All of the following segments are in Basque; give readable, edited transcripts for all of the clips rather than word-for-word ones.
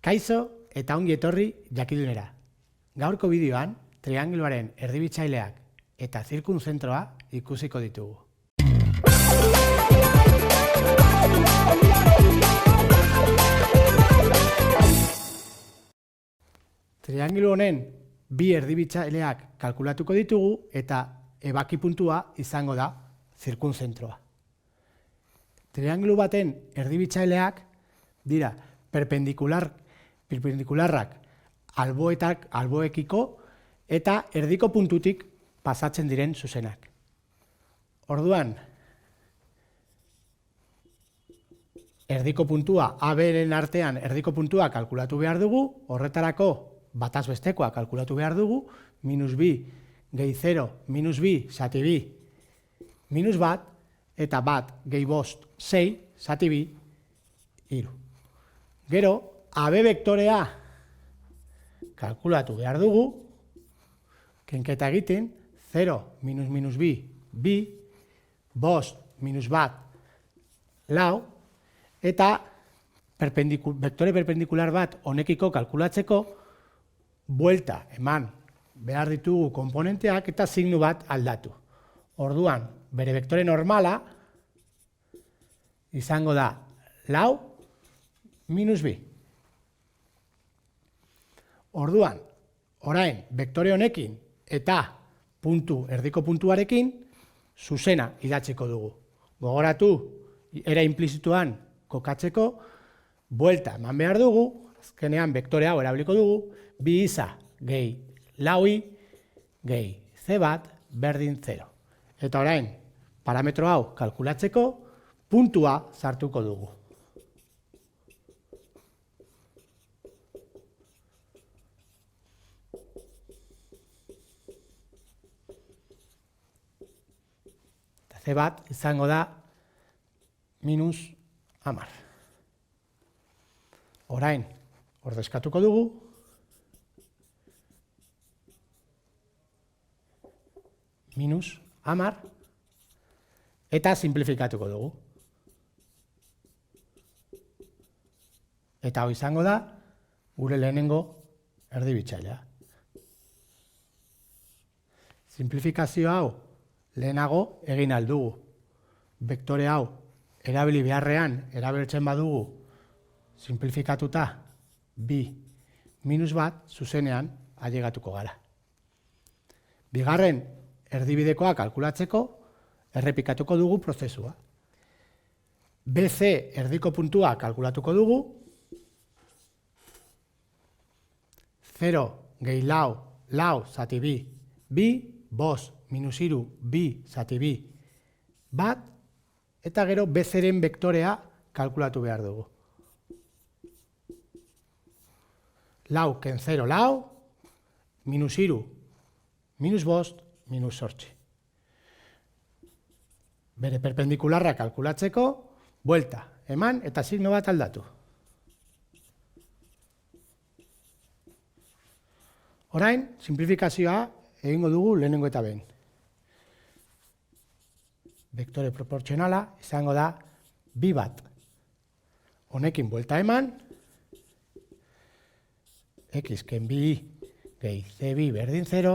Kaixo eta ongi etorri jakidunera. Gaurko bideoan, triangeluaren erdibitzaileak eta zirkunzentroa ikusiko ditugu. Triangelu honen bi erdibitzaileak kalkulatuko ditugu eta ebaki puntua izango da zirkunzentroa. Triangelu baten erdibitzaileak dira perpendikularrak alboekiko eta erdiko puntutik pasatzen diren zuzenak. Orduan, erdiko puntua, AB-ren artean erdiko puntua kalkulatu behar dugu, horretarako bataz bestekoa kalkulatu behar dugu, minus bi gehi 0, minus bi zati bi, minus bat, eta bat gehi bost 6, zati bi, 3. Gero, AB vektorea kalkulatu behar dugu, kenketa egiten, 0 minus minus bi, bi, bost minus bat, lau, eta vektore perpendikular bat honekiko kalkulatzeko, buelta eman behar ditugu komponenteak eta signu bat aldatu. Orduan, bere vektore normala izango da lau minus bi. Orduan, orain, vektore honekin eta erdiko puntuarekin zuzena idatziko dugu. Gogoratu, era implizituan kokatzeko, buelta eman behar dugu, azkenean vektore hau erabiliko dugu, bi iza gehi laui gehi c bat berdin 0. Eta orain, parametro hau kalkulatzeko, puntua sartuko dugu. C bat izango da minus 10. Orain, ordezkatuko dugu, minus 10, eta simplifikatuko dugu. Eta hau izango da, gure lehenengo erdibitzailea. Simplifikazio hau lehenago egin aldugu. Vektore hau erabili beharrean, erabiltzen badugu, simplifikatuta, bi minus bat, zuzenean ailegatuko gara. Bigarren erdibidekoa kalkulatzeko, errepikatuko dugu prozesua. BC erdiko puntua kalkulatuko dugu, 0 gehi lau zati bi, bi, bost minus iru, bi zati bi, bat, eta gero BC-ren vektorea kalkulatu behar dugu. Lau ken 0 lau, minus iru, minus bost, minus 8. Bere perpendikularra kalkulatzeko, buelta, eman eta signo bat aldatu. Orain, simplifikazioa egingo dugu lehenengo eta behin. Vektore proportzionala izango da bi bat. Honekin buelta eman, x ken bi gehi c bi berdin 0,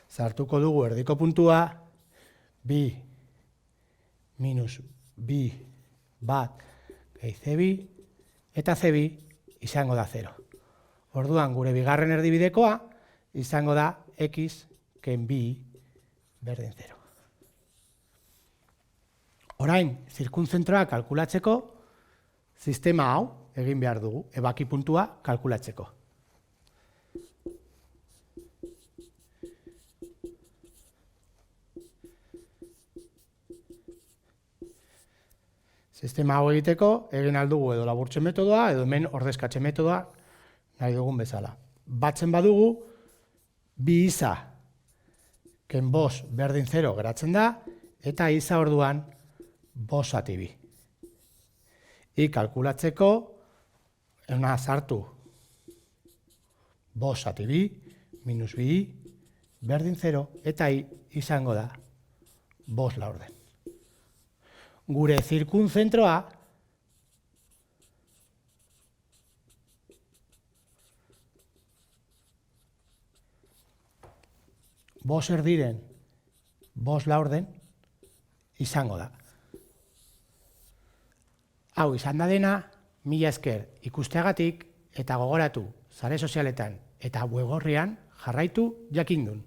sartuko dugu erdiko puntua, bi minus bi bat gehi c bi, eta c bi izango da 0. Orduan, gure bigarren erdibidekoa izango da x ken bi berdin 0. Orain, zirkunzentroa kalkulatzeko, sistema hau egin behar dugu, ebaki puntua kalkulatzeko. Sistema hau egiteko, egin aldugu edo laburtzen metodoa, edo hemen ordezkatze metodoa nahi dugun bezala. Batzen badugu, bi iza ken bost berdin 0 geratzen da, eta iza orduan bost zati bi. Kalkulatzeko, euna sartu bost zati bi, minus bi, berdin 0, eta izango da bost laurden. Gure zirkunzentroa 5 erdiren, 5 laurden, izango da. Hau izan da dena, mila esker ikusteagatik eta gogoratu sare sozialetan eta web orrian jarraitu jakindun.